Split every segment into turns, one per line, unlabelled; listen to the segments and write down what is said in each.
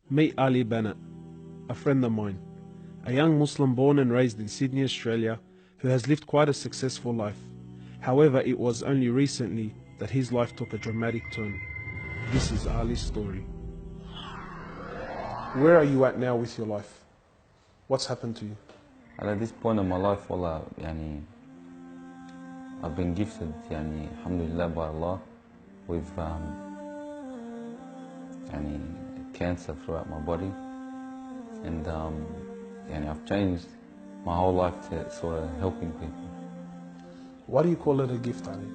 Meet Ali Bennett, a friend of mine, a young Muslim born and raised in Sydney, Australia, who has lived quite a successful life. However, it was only recently that his life took a dramatic turn. This is Ali's story. Where are you at now with your life? What's happened to you?
And at this point in my life, wallah, I've been gifted, alhamdulillah, by Allah, with cancer throughout my body, and I've changed my whole life to sort of helping people.
Why do you call it a gift, Ali?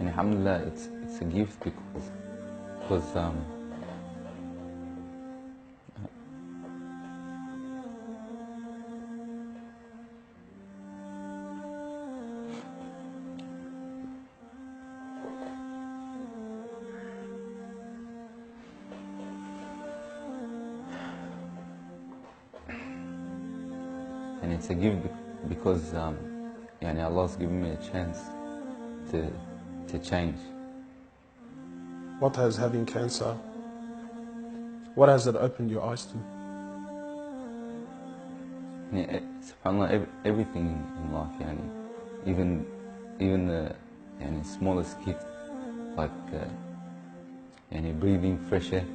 And alhamdulillah, it's a gift because and it's a gift because Allah's given me a chance to change.
What has having cancer, what has it opened your eyes to?
SubhanAllah, everything in life, even the smallest gift, like breathing fresh air.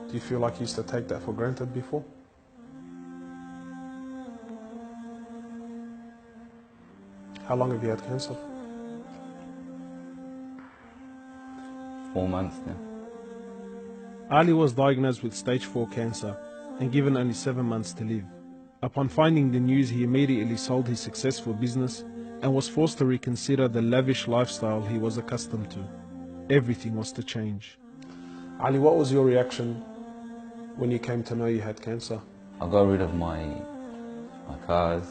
Do you feel like you used to take that for granted before? How long have you had cancer?
4 months now.
Ali was diagnosed with stage 4 cancer and given only 7 months to live. Upon finding the news, he immediately sold his successful business and was forced to reconsider the lavish lifestyle he was accustomed to. Everything was to change. Ali, what was your reaction when you came to know you had cancer?
I got rid of my cars,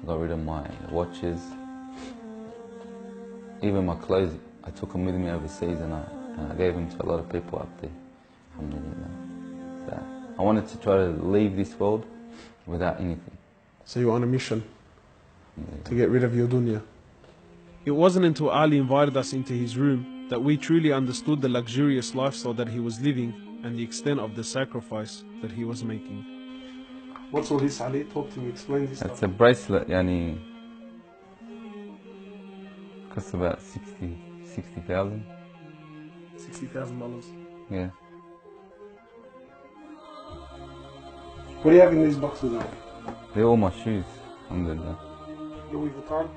I got rid of my watches, even my clothes. I took them with me overseas and I gave them to a lot of people up there. Alhamdulillah. So I wanted to try to leave this world without anything.
So you were on a mission to get rid of your dunya. It wasn't until Ali invited us into his room that we truly understood the luxurious lifestyle that he was living and the extent of the sacrifice that he was making. What's all this, Ali? Talk to me, explain this.
It's a bracelet, costs about $60,000.
$60,000.
Yeah.
What do you have in these boxes now?
They're all my shoes, alhamdulillah.
Louis Vuitton?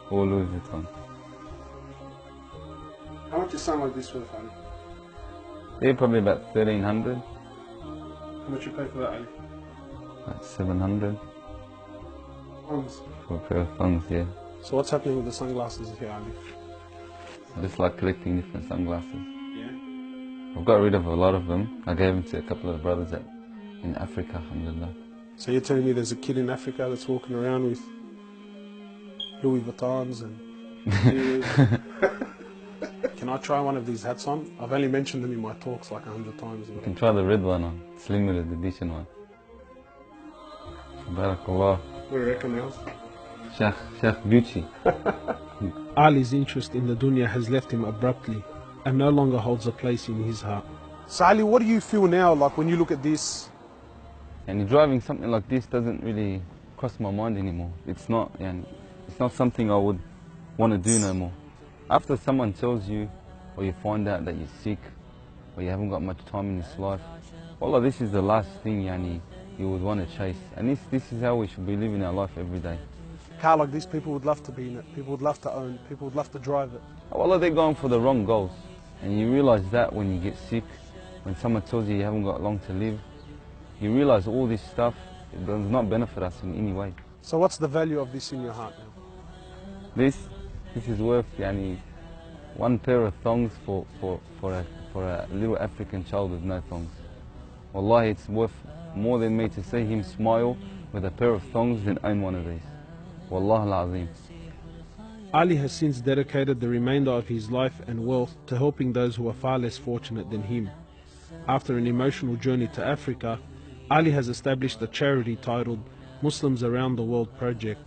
All Louis Vuitton.
How much is something like this worth, Ali?
They're probably about $1,300.
How much you pay for that, Ali?
Like $700.
Funds.
For a pair of funds, yeah.
So what's happening with the sunglasses here, Ali?
I just like collecting different sunglasses.
Yeah?
I've got rid of a lot of them. I gave them to a couple of brothers in Africa, alhamdulillah.
So you're telling me there's a kid in Africa that's walking around with Louis Vuittons and... Can I try one of these hats on? I've only mentioned them in my talks like 100 times.
You can try the red one on. It's limited edition one. Barakallah.
What do you reckon else?
Sheikh Gucci.
Ali's interest in the dunya has left him abruptly and no longer holds a place in his heart. So Ali, what do you feel now like when you look at this?
And driving something like this doesn't really cross my mind anymore. It's not something I would want to do no more. After someone tells you, or you find out that you're sick, or you haven't got much time in this life, wallah, this is the last thing you would want to chase. And this is how we should be living our life every day.
How like these people would love to be in it, people would love to own it, people would love to drive it.
Wallah, they're going for the wrong goals. And you realize that when you get sick, when someone tells you you haven't got long to live, you realize all this stuff, it does not benefit us in any way.
So what's the value of this in your heart now?
This is worth one pair of thongs for a little African child with no thongs. Wallahi, it's worth more than me to see him smile with a pair of thongs than own one of these. Wallah al-Azim.
Ali has since dedicated the remainder of his life and wealth to helping those who are far less fortunate than him. After an emotional journey to Africa, Ali has established a charity titled Muslims Around the World Project.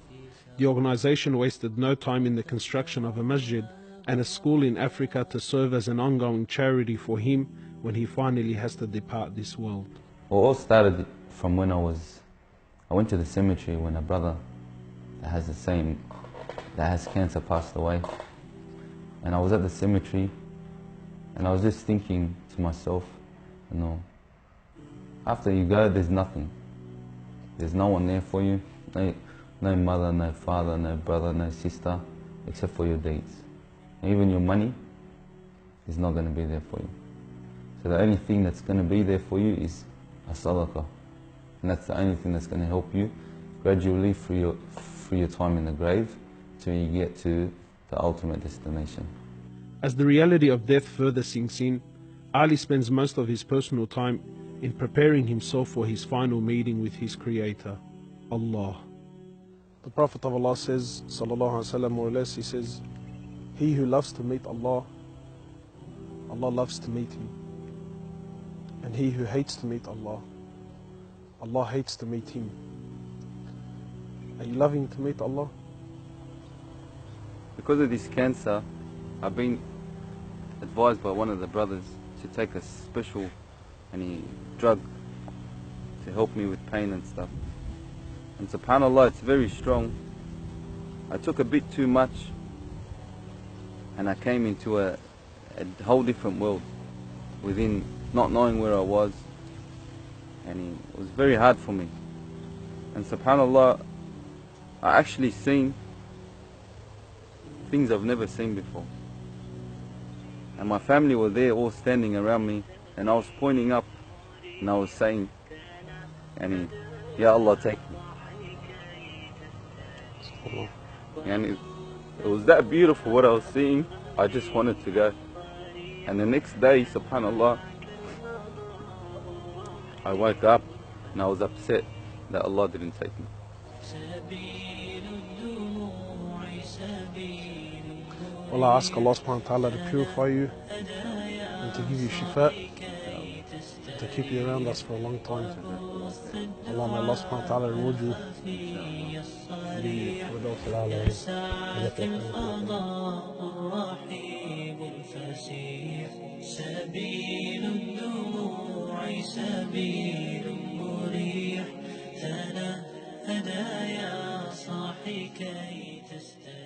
The organization wasted no time in the construction of a masjid and a school in Africa to serve as an ongoing charity for him when he finally has to depart this world.
Well, it all started from when I went to the cemetery when a brother that has cancer passed away. And I was at the cemetery and I was just thinking to myself, you know, after you go, there's nothing. There's no one there for you. No mother, no father, no brother, no sister, except for your deeds. And even your money is not going to be there for you. So the only thing that's going to be there for you is a sadaqah. And that's the only thing that's going to help you gradually through your time in the grave till you get to the ultimate destination.
As the reality of death further sinks in, Ali spends most of his personal time in preparing himself for his final meeting with his Creator, Allah. The Prophet of Allah says, sallallahu alaihi wasallam, more or less, he says, he who loves to meet Allah, Allah loves to meet him. And he who hates to meet Allah, Allah hates to meet him. Are you loving to meet Allah?
Because of this cancer, I've been advised by one of the brothers to take a special drug to help me with pain and stuff. And subhanAllah, it's very strong. I took a bit too much and I came into a whole different world within not knowing where I was, and it was very hard for me. And subhanAllah, I actually seen things I've never seen before. And my family were there all standing around me, and I was pointing up and I was saying, Ya Allah, take me. And it was that beautiful what I was seeing, I just wanted to go. And the next day, subhanAllah, I woke up and I was upset that Allah didn't take me.
Well, I ask Allah subhanahu wa ta'ala to purify you and to give you shifa, to keep you around us for a long time. Allah, may Allah subhanahu wa ta'ala reward you.
سبيل الدموع سبيل مريح، هدايا صاحي كي تستريح.